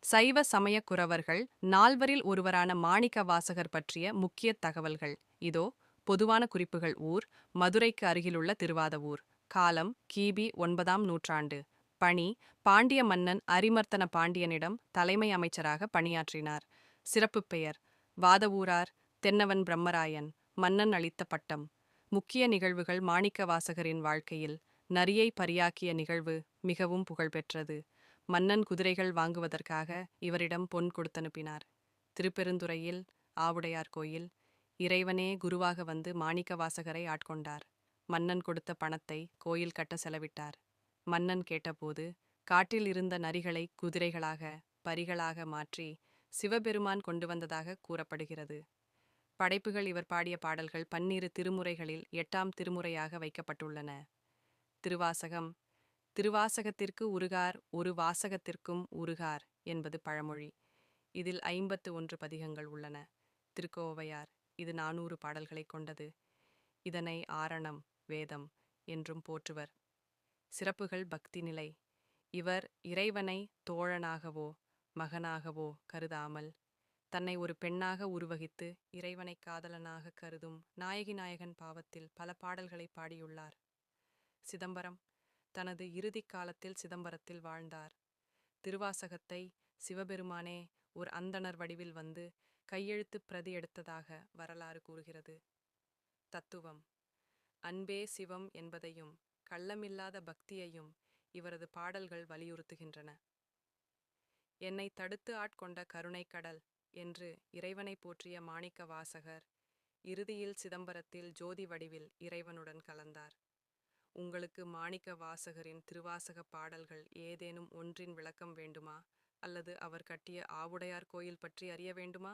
சைவ சமய குரவர்கள் நால்வரில் ஒருவரான மாணிக்க வாசகர் பற்றிய முக்கிய தகவல்கள் இதோ. பொதுவான குறிப்புகள். ஊர்: மதுரைக்கு அருகிலுள்ள திருவாதவூர். காலம்: கிபி 9ஆம் நூற்றாண்டு. பணி: பாண்டிய மன்னன் அரிமர்த்தன பாண்டியனிடம் தலைமை அமைச்சராக பணியாற்றினார். சிறப்புப் பெயர்: வாதவூரார், தென்னவன் பிரம்மராயன். மன்னன் அளித்த பட்டம். முக்கிய நிகழ்வுகள்: மாணிக்க வாசகரின் வாழ்க்கையில் நரியை பரியாக்கிய நிகழ்வு மிகவும் புகழ்பெற்றது. மன்னன் குதிரைகள் வாங்குவதற்காக இவரிடம் பொன் கொடுத்தனுப்பினார். திருப்பெருந்துறையில் ஆவுடையார் கோயில். இறைவனே குருவாக வந்து மாணிக்க வாசகரை ஆட்கொண்டார். மன்னன் கொடுத்த பணத்தை கோயில் கட்ட செலவிட்டார். மன்னன் கேட்டபோது காட்டில் இருந்த நரிகளை குதிரைகளாக, பரிகளாக மாற்றி சிவபெருமான் கொண்டு வந்ததாக கூறப்படுகிறது. படைப்புகள்: இவர் பாடிய பாடல்கள் 12 திருமுறைகளில் 8ஆம் திருமுறையாக வைக்கப்பட்டுள்ளன. திருவாசகம். திருவாசகத்திற்கு உருகார், ஒரு வாசகத்திற்கும் உருகார் என்பது பழமொழி. இதில் 51 பதிகங்கள் உள்ளன. திருக்கோவையார். இது 400 பாடல்களை கொண்டது. இதனை ஆரணம், வேதம் என்றும் போற்றுவர். சிறப்புகள்: பக்தி நிலை. இவர் இறைவனை தோழனாகவோ மகனாகவோ கருதாமல் தன்னை ஒரு பெண்ணாக உருவகித்து இறைவனை காதலனாக கருதும் நாயகி நாயகன் பாவத்தில் பல பாடல்களை பாடியுள்ளார். சிதம்பரம். தனது இறுதிக் காலத்தில் சிதம்பரத்தில் வாழ்ந்தார். திருவாசகத்தை சிவபெருமானே ஒரு அந்தணர் வடிவில் வந்து கையெழுத்து பிரதி எடுத்ததாக வரலாறு கூறுகிறது. தத்துவம்: அன்பே சிவம் என்பதையும் கள்ளமில்லாத பக்தியையும் இவரது பாடல்கள் வலியுறுத்துகின்றன. என்னை தடுத்து ஆட்கொண்ட கருணைக்கடல் என்று இறைவனை போற்றிய மாணிக்க வாசகர் இறுதியில் சிதம்பரத்தில் ஜோதி வடிவில் இறைவனுடன் கலந்தார். உங்களுக்கு மாணிக்க வாசகரின் திருவாசக பாடல்கள் ஏதேனும் ஒன்றின் விளக்கம் வேண்டுமா, அல்லது அவர் கட்டிய ஆவுடையார் கோயில் பற்றி அறிய வேண்டுமா?